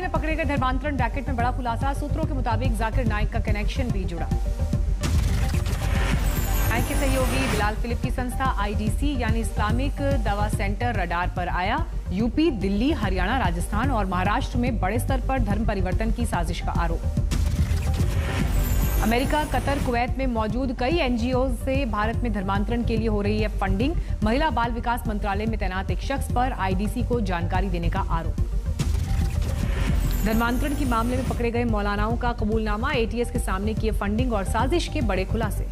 में पकड़े गए धर्मांतरण रैकेट में बड़ा खुलासा। सूत्रों के मुताबिक जाकिर नाइक का कनेक्शन भी जुड़ा। नाइक के सहयोगी बिलाल फिलिप की संस्था IDC यानी इस्लामिक दवा सेंटर रडार पर आया। यूपी, दिल्ली, हरियाणा, राजस्थान और महाराष्ट्र में बड़े स्तर पर धर्म परिवर्तन की साजिश का आरोप। अमेरिका, कतर, कुवैत में मौजूद कई NGO से भारत में धर्मांतरण के लिए हो रही है फंडिंग। महिला बाल विकास मंत्रालय में तैनात एक शख्स पर IDC को जानकारी देने का आरोप। धर्मांतरण के मामले में पकड़े गए मौलानाओं का कबूलनामा। ATS के सामने किए फंडिंग और साजिश के बड़े खुलासे।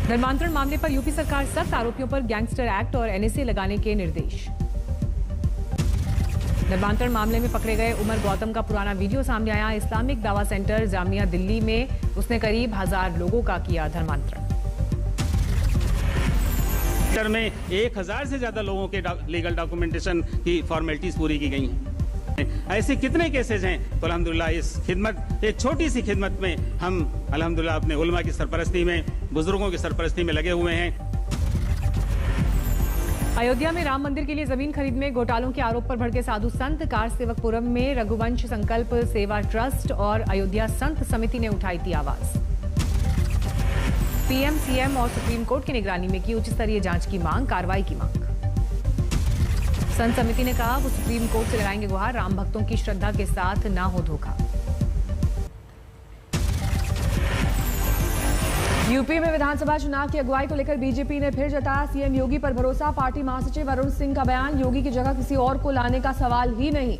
धर्मांतरण मामले पर यूपी सरकार सख्त, आरोपियों पर गैंगस्टर एक्ट और NSA लगाने के निर्देश। धर्मांतरण मामले में पकड़े गए उमर गौतम का पुराना वीडियो सामने आया। इस्लामिक दावा सेंटर जामिया दिल्ली में उसने करीब 1000 लोगों का किया धर्मांतरण। में 1000 से ज्यादा लोगों के लीगल डॉक्यूमेंटेशन की फॉर्मेलिटीज पूरी की गई हैं। ऐसे कितने केसेज हैं। तो अल्हम्दुलिल्लाह इस खिदमत, एक छोटी सी खिदमत में हम अल्हम्दुलिल्लाह अपने उलमा की सरपरस्ती में, बुजुर्गों की सरपरस्ती में लगे हुए हैं। अयोध्या में राम मंदिर के लिए जमीन खरीद में घोटालों के आरोप पर भड़के साधु संत। कार सेवकपुरम में रघुवंश संकल्प सेवा ट्रस्ट और अयोध्या संत समिति ने उठाई थी आवाज। PM, CM और सुप्रीम कोर्ट की निगरानी में की उच्च स्तरीय जांच की मांग, कार्रवाई की मांग। संत समिति ने कहा वो सुप्रीम कोर्ट से लगाएंगे गुहार, राम भक्तों की श्रद्धा के साथ ना हो धोखा। यूपी में विधानसभा चुनाव की अगुवाई को लेकर बीजेपी ने फिर जताया CM योगी पर भरोसा। पार्टी महासचिव अरुण सिंह का बयान, योगी की जगह किसी और को लाने का सवाल ही नहीं।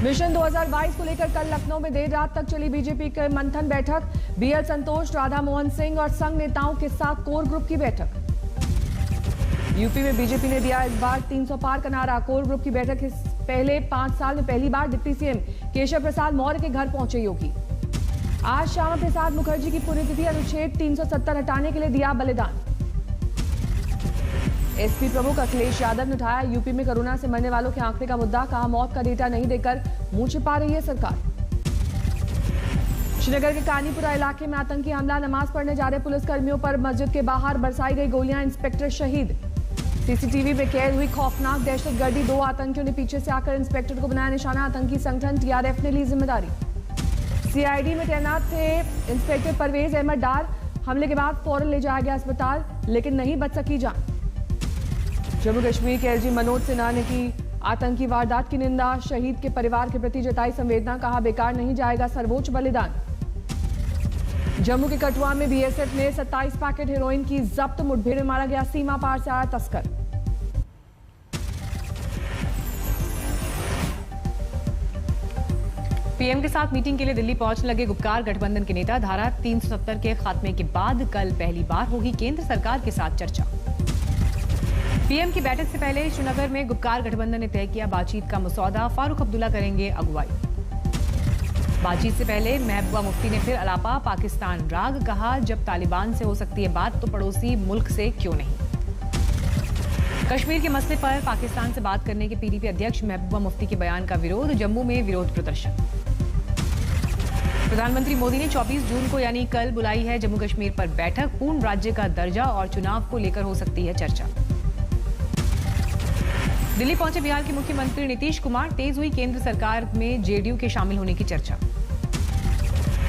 मिशन 2022 को लेकर कल लखनऊ में देर रात तक चली बीजेपी के मंथन बैठक। BL संतोष, राधा मोहन सिंह और संघ नेताओं के साथ कोर ग्रुप की बैठक। यूपी में बीजेपी ने दिया इस बार 300 पार का नारा। कोर ग्रुप की बैठक इस पहले 5 साल में पहली बार डिप्टी CM केशव प्रसाद मौर्य के घर पहुंचे योगी। आज श्यामा प्रसाद मुखर्जी की पुण्यतिथि, अनुच्छेद 370 हटाने के लिए दिया बलिदान। SP प्रमुख अखिलेश यादव ने उठाया यूपी में कोरोना से मरने वालों के आंकड़े का मुद्दा। कहा मौत का डेटा नहीं देकर मुंह छिपा रही है सरकार। श्रीनगर के कानीपुरा इलाके में आतंकी हमला, नमाज पढ़ने जा रहे पुलिसकर्मियों पर मस्जिद के बाहर बरसाई गई गोलियां, इंस्पेक्टर शहीद। CCTV में कैद हुई खौफनाक दहशतगर्दी, 2 आतंकियों ने पीछे से आकर इंस्पेक्टर को बनाया निशाना। आतंकी संगठन TRF ने ली जिम्मेदारी। CID में तैनात थे इंस्पेक्टर परवेज अहमद डार। हमले के बाद फौरन ले जाया गया अस्पताल, लेकिन नहीं बच सकी जान। जम्मू कश्मीर के LG मनोज सिन्हा ने की आतंकी वारदात की निंदा। शहीद के परिवार के प्रति जताई संवेदना। कहा बेकार नहीं जाएगा सर्वोच्च बलिदान। जम्मू के कठुआ में BSF ने 27 पैकेट हेरोइन की जब्त। मुठभेड़ में मारा गया सीमा पार से आया तस्कर। PM के साथ मीटिंग के लिए दिल्ली पहुंचने लगे गुपकार गठबंधन के नेता। धारा 370 के खात्मे के बाद कल पहली बार होगी केंद्र सरकार के साथ चर्चा। PM की बैठक से पहले श्रीनगर में गुपकार गठबंधन ने तय किया बातचीत का मसौदा। फारूक अब्दुल्ला करेंगे अगुवाई। बातचीत से पहले महबूबा मुफ्ती ने फिर अलापा पाकिस्तान राग। कहा जब तालिबान से हो सकती है बात तो पड़ोसी मुल्क से क्यों नहीं। कश्मीर के मसले पर पाकिस्तान से बात करने के PDP अध्यक्ष महबूबा मुफ्ती के बयान का विरोध। जम्मू में विरोध प्रदर्शन। प्रधानमंत्री मोदी ने 24 जून को यानी कल बुलाई है जम्मू कश्मीर पर बैठक। पूर्ण राज्य का दर्जा और चुनाव को लेकर हो सकती है चर्चा। दिल्ली पहुंचे बिहार के मुख्यमंत्री नीतीश कुमार। तेज हुई केंद्र सरकार में JDU के शामिल होने की चर्चा।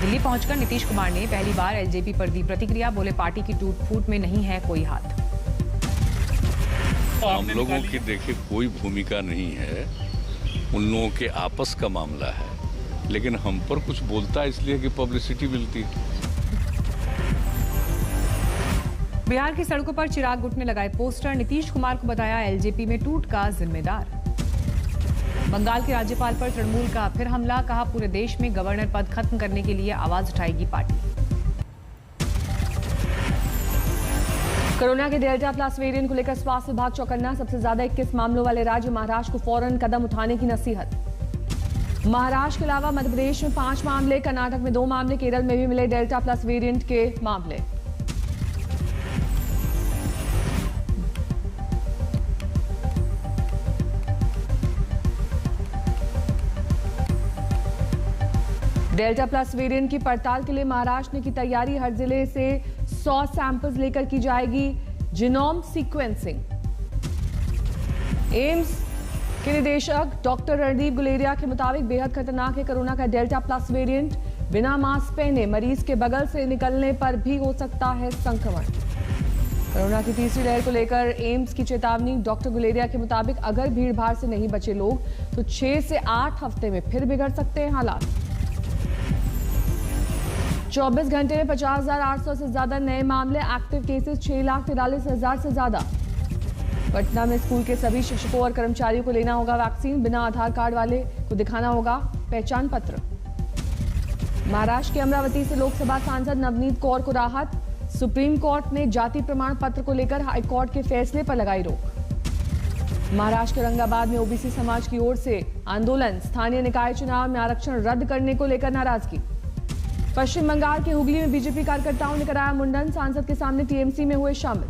दिल्ली पहुंचकर नीतीश कुमार ने पहली बार LJP पर दी प्रतिक्रिया। बोले पार्टी की टूट फूट में नहीं है कोई हाथ। हम लोगों की देखिए कोई भूमिका नहीं है, उन लोगों के आपस का मामला है, लेकिन हम पर कुछ बोलता है इसलिए कि पब्लिसिटी मिलती है। बिहार की सड़कों पर चिराग गुट ने लगाए पोस्टर। नीतीश कुमार को बताया LJP में टूट का जिम्मेदार। बंगाल के राज्यपाल पर तृणमूल का फिर हमला। कहा पूरे देश में गवर्नर पद खत्म करने के लिए आवाज उठाएगी पार्टी। कोरोना के डेल्टा प्लस वेरिएंट को लेकर स्वास्थ्य विभाग चौकन्ना। सबसे ज्यादा 21 मामलों वाले राज्य महाराष्ट्र को फौरन कदम उठाने की नसीहत। महाराष्ट्र के अलावा मध्य प्रदेश में 5 मामले, कर्नाटक में 2 मामले, केरल में भी मिले डेल्टा प्लस वेरिएंट के मामले। डेल्टा प्लस वेरिएंट की पड़ताल के लिए महाराष्ट्र ने की तैयारी। हर जिले से 100 सैंपल्स लेकर की जाएगी जीनोम सीक्वेंसिंग। एम्स के निदेशक डॉक्टर रणदीप गुलेरिया के मुताबिक बेहद खतरनाक है कोरोना का डेल्टा प्लस वेरिएंट। बिना मास्क पहने मरीज के बगल से निकलने पर भी हो सकता है संक्रमण। कोरोना की तीसरी लहर को लेकर एम्स की चेतावनी। डॉक्टर गुलेरिया के मुताबिक अगर भीड़ भाड़ से नहीं बचे लोग तो 6 से 8 हफ्ते में फिर बिगड़ सकते हैं हालात। 24 घंटे में 50,800 से ज्यादा नए मामले, एक्टिव केसेस 6,43,000 से ज्यादा। पटना में स्कूल के सभी शिक्षकों और कर्मचारियों को लेना होगा वैक्सीन। बिना आधार कार्ड वाले को दिखाना होगा पहचान पत्र। महाराष्ट्र के अमरावती से लोकसभा सांसद नवनीत कौर को राहत। सुप्रीम कोर्ट ने जाति प्रमाण पत्र को लेकर हाईकोर्ट के फैसले पर लगाई रोक। महाराष्ट्र के औरंगाबाद में ओबीसी समाज की ओर से आंदोलन। स्थानीय निकाय चुनाव में आरक्षण रद्द करने को लेकर नाराजगी। पश्चिम बंगाल के हुगली में बीजेपी कार्यकर्ताओं ने कराया मुंडन। सांसद के सामने टीएमसी में हुए शामिल।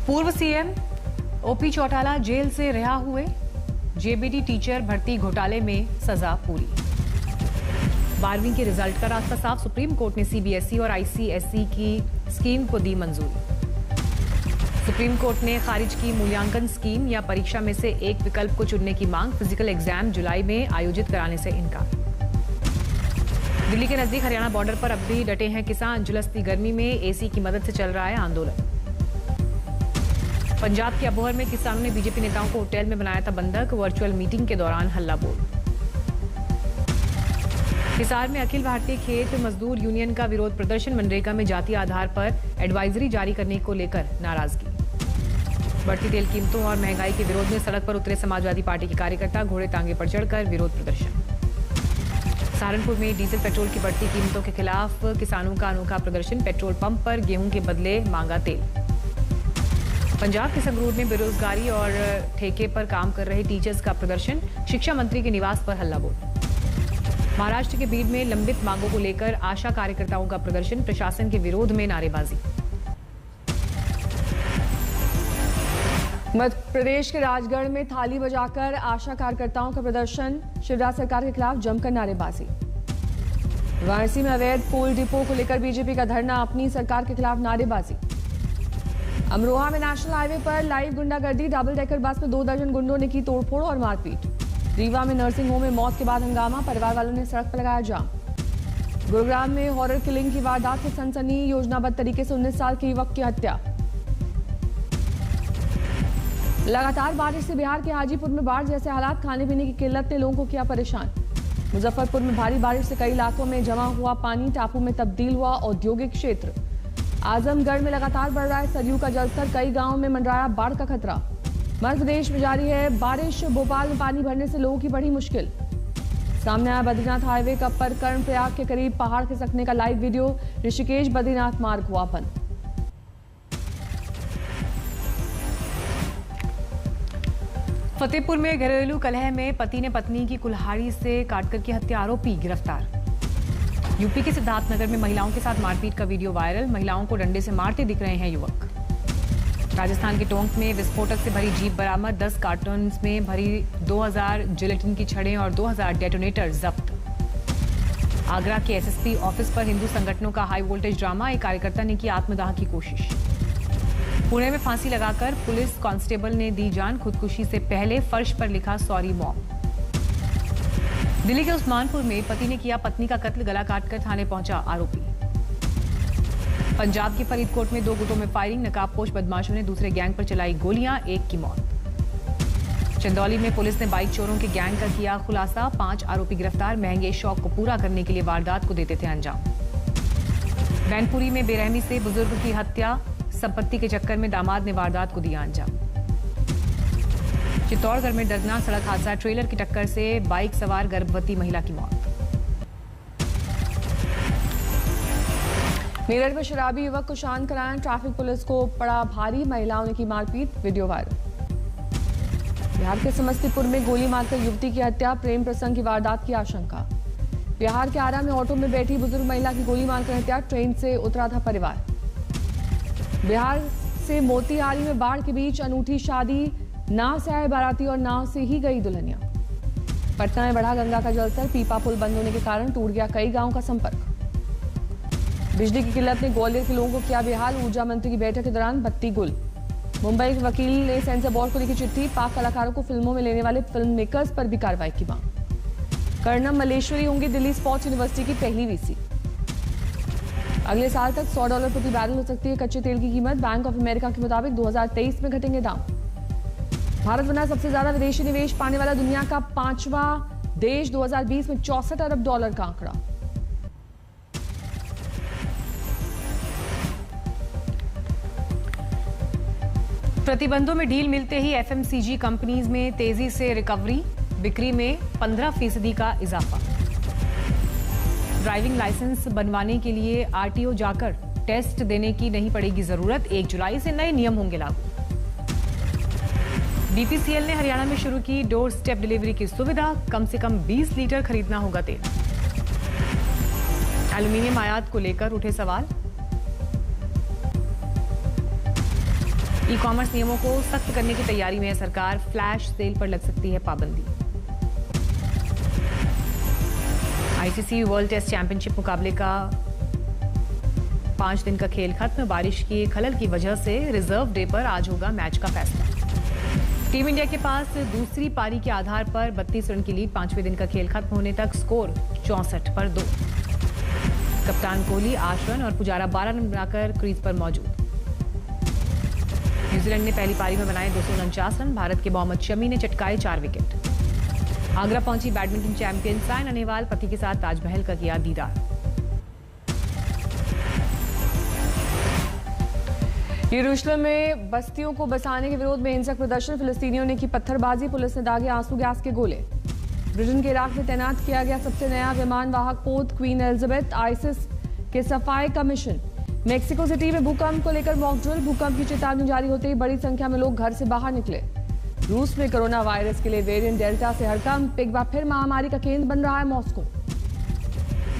पूर्व सीएम ओपी चौटाला जेल से रिहा हुए। जेबीटी टीचर भर्ती घोटाले में सजा पूरी। 12वीं के रिजल्ट का रास्ता साफ। सुप्रीम कोर्ट ने सीबीएसई और आईसीएसई की स्कीम को दी मंजूरी। सुप्रीम कोर्ट ने खारिज की मूल्यांकन स्कीम या परीक्षा में से एक विकल्प को चुनने की मांग। फिजिकल एग्जाम जुलाई में आयोजित कराने से इनकार। दिल्ली के नजदीक हरियाणा बॉर्डर पर अब भी डटे हैं किसान। झुलसती गर्मी में एसी की मदद से चल रहा है आंदोलन। पंजाब के अबोहर में किसानों ने बीजेपी नेताओं को होटल में बनाया था बंधक। वर्चुअल मीटिंग के दौरान हल्ला बोल। हिसार में अखिल भारतीय खेत मजदूर यूनियन का विरोध प्रदर्शन। मनरेगा में जाति आधार पर एडवाइजरी जारी करने को लेकर नाराजगी। बढ़ती तेल कीमतों और महंगाई के विरोध में सड़क पर उतरे समाजवादी पार्टी के कार्यकर्ता। घोड़े टांगे पर चढ़कर विरोध प्रदर्शन। सहारनपुर में डीजल पेट्रोल की बढ़ती कीमतों के खिलाफ किसानों का अनोखा प्रदर्शन। पेट्रोल पंप पर गेहूं के बदले मांगा तेल। पंजाब के संगरूर में बेरोजगारी और ठेके पर काम कर रहे टीचर्स का प्रदर्शन। शिक्षा मंत्री के निवास पर हल्ला बोल। महाराष्ट्र के बीड में लंबित मांगों को लेकर आशा कार्यकर्ताओं का प्रदर्शन। प्रशासन के विरोध में नारेबाजी। मध्य प्रदेश के राजगढ़ में थाली बजाकर आशा कार्यकर्ताओं का प्रदर्शन। शिवराज सरकार के खिलाफ जमकर नारेबाजी। वाराणसी में अवैध कोल डिपो को लेकर बीजेपी का धरना। अपनी सरकार के खिलाफ नारेबाजी। अमरोहा में नेशनल हाईवे पर लाइव गुंडागर्दी। डबल डेकर बस में 2 दर्जन गुंडों ने की तोड़फोड़ और मारपीट। रीवा में नर्सिंग होम में मौत के बाद हंगामा। परिवार वालों ने सड़क पर लगाया जाम। गुरुग्राम में हॉरर किलिंग की वारदात से सनसनी। योजनाबद्ध तरीके से 19 साल के युवक की हत्या। लगातार बारिश से बिहार के हाजीपुर में बाढ़ जैसे हालात। खाने पीने की किल्लत ने लोगों को किया परेशान। मुजफ्फरपुर में भारी बारिश से कई इलाकों में जमा हुआ पानी। टापू में तब्दील हुआ औद्योगिक क्षेत्र। आजमगढ़ में लगातार बढ़ रहा है सरयू का जलस्तर। कई गांवों में मंडराया बाढ़ का खतरा। मध्य प्रदेश में जारी है बारिश। भोपाल में पानी भरने से लोगों की बड़ी मुश्किल। सामने आया बद्रीनाथ हाईवे का पर कर्णप्रयाग के करीब पहाड़ खिसकने का लाइव वीडियो। ऋषिकेश बद्रीनाथ मार्ग हुआ बंद। फतेहपुर में घरेलू कलह में पति ने पत्नी की कुल्हाड़ी से काटकर की हत्या। आरोपी गिरफ्तार। यूपी के सिद्धार्थनगर में महिलाओं के साथ मारपीट का वीडियो वायरल। महिलाओं को डंडे से मारते दिख रहे हैं युवक। राजस्थान के टोंक में विस्फोटक से भरी जीप बरामद। 10 कार्टून में भरी 2000 जिलेटिन की छड़ें और 2000 डेटोनेटर जब्त। आगरा के एसएसपी ऑफिस पर हिंदू संगठनों का हाई वोल्टेज ड्रामा। एक कार्यकर्ता ने की आत्मदाह की कोशिश। पुणे में फांसी लगाकर पुलिस कांस्टेबल ने दी जान। खुदकुशी से पहले फर्श पर लिखा सॉरी मॉम। दिल्ली के उस्मानपुर में पति ने किया पत्नी का कत्ल। गला काटकर थाने पहुंचा आरोपी। पंजाब के फरीदकोट में 2 गुटों में फायरिंग। नकाबपोश बदमाशों ने दूसरे गैंग पर चलाई गोलियां। 1 की मौत। चंदौली में पुलिस ने बाइक चोरों के गैंग का किया खुलासा। 5 आरोपी गिरफ्तार। महंगे शौक को पूरा करने के लिए वारदात को देते थे अंजाम। मैनपुरी में बेरहमी से बुजुर्ग की हत्या। संपत्ति के चक्कर में दामाद ने वारदात को दिया अंजाम। चित्तौड़गढ़ में दर्दनाक सड़क हादसा। ट्रेलर की टक्कर से बाइक सवार गर्भवती महिला की मौत। मेरठ में शराबी युवक को शांत कराया। ट्रैफिक पुलिस को पड़ा भारी। महिलाओं ने की मारपीट। Video viral. बिहार के समस्तीपुर में गोली मारकर युवती की हत्या। प्रेम प्रसंग की वारदात की आशंका। बिहार के आरा में ऑटो में बैठी बुजुर्ग महिला की गोली मारकर हत्या। ट्रेन से उतरा था परिवार। बिहार से मोतिहारी में बाढ़ के बीच अनूठी शादी। नाव से आए बाराती और नाव से ही गई दुल्हनिया। पटना में बढ़ा गंगा का जलस्तर। पीपा पुल बंद होने के कारण टूट गया कई गांवों का संपर्क। बिजली की किल्लत ने ग्वालियर के लोगों को किया बेहाल, ऊर्जा मंत्री की बैठक के दौरान बत्ती गुल। मुंबई के वकील ने सेंसर बोर्ड को लिखी चिट्ठी, पाक कलाकारों को फिल्मों में लेने वाले फिल्म मेकर्स पर भी कार्रवाई की मांग। कर्णम मल्लेश्वरी होंगी दिल्ली स्पोर्ट्स यूनिवर्सिटी की पहली वीसी। अगले साल तक $100 प्रति बैरल हो सकती है कच्चे तेल की कीमत, बैंक ऑफ अमेरिका के मुताबिक 2023 में घटेंगे दाम। भारत बना सबसे ज्यादा विदेशी निवेश पाने वाला दुनिया का 5वां देश, 2020 में $64 अरब का आंकड़ा। प्रतिबंधों में ढील मिलते ही एफएमसीजी कंपनीज में तेजी से रिकवरी, बिक्री में 15% का इजाफा। ड्राइविंग लाइसेंस बनवाने के लिए आरटीओ जाकर टेस्ट देने की नहीं पड़ेगी जरूरत, 1 जुलाई से नए नियम होंगे लागू। बीपीसीएल ने हरियाणा में शुरू की डोर स्टेप डिलीवरी की सुविधा, कम से कम 20 लीटर खरीदना होगा तेल। एल्यूमीनियम आयात को लेकर उठे सवाल, ई कॉमर्स नियमों को सख्त करने की तैयारी में है सरकार, फ्लैश सेल पर लग सकती है पाबंदी। आईसीसी वर्ल्ड टेस्ट चैंपियनशिप मुकाबले का 5 दिन का खेल खत्म, बारिश की खलल की वजह से रिजर्व डे पर आज होगा मैच का फैसला। टीम इंडिया के पास दूसरी पारी के आधार पर 32 रन की लीड, 5वें दिन का खेल खत्म होने तक स्कोर 64 पर 2। कप्तान कोहली 8 रन और पुजारा 12 रन बनाकर क्रीज पर मौजूद। न्यूजीलैंड ने पहली पारी में बनाए 249 रन, भारत के मोहम्मद शमी ने चटकाए 4 विकेट। आगरा पहुंची बैडमिंटन चैंपियन साइना नेहवाल, पति के साथ ताजमहल का किया दीदार। यरूशलेम में बस्तियों को बसाने के विरोध में हिंसक प्रदर्शन, फिलिस्तीनियों ने की पत्थरबाजी, पुलिस ने दागे आंसू गैस के गोले। ब्रिटेन के इराक में तैनात किया गया सबसे नया विमान वाहक पोत क्वीन एलिजाबेथ, आईसिस के सफाई का मिशन। मेक्सिको सिटी में भूकंप को लेकर मॉक ड्रिल, भूकंप की चेतावनी जारी होते ही बड़ी संख्या में लोग घर से बाहर निकले। रूस में कोरोना वायरस के लिए वेरिएंट डेल्टा से हड़कंप, एक बार फिर महामारी का केंद्र बन रहा है मॉस्को।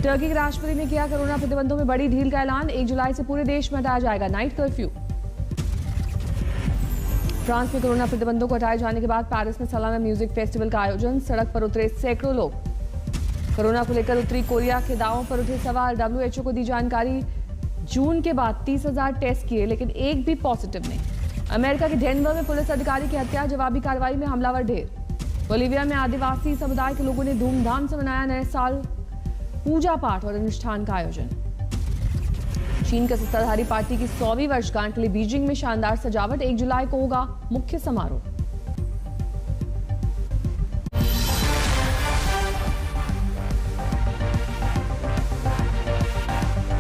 टर्की के राष्ट्रपति ने किया कोरोना प्रतिबंधों में बड़ी ढील का ऐलान, 1 जुलाई से पूरे देश में हटाया जाएगा नाइट कर्फ्यू। फ्रांस में कोरोना प्रतिबंधों को हटाए जाने के बाद पेरिस में सालाना म्यूजिक फेस्टिवल का आयोजन, सड़क पर उतरे सैकड़ों लोग। कोरोना को लेकर उत्तरी कोरिया के दावों पर उठे सवाल, डब्ल्यूएचओ को दी जानकारी, जून के बाद 30,000 टेस्ट किए लेकिन एक भी पॉजिटिव नहीं। अमेरिका के डेनवर में पुलिस अधिकारी की हत्या, जवाबी कार्रवाई में हमलावर ढेर। बोलीविया में आदिवासी समुदाय के लोगों ने धूमधाम से मनाया नए साल, पूजा पाठ और अनुष्ठान का आयोजन। चीन के सत्ताधारी पार्टी की 100वीं वर्षगांठ के लिए बीजिंग में शानदार सजावट, 1 जुलाई को होगा मुख्य समारोह।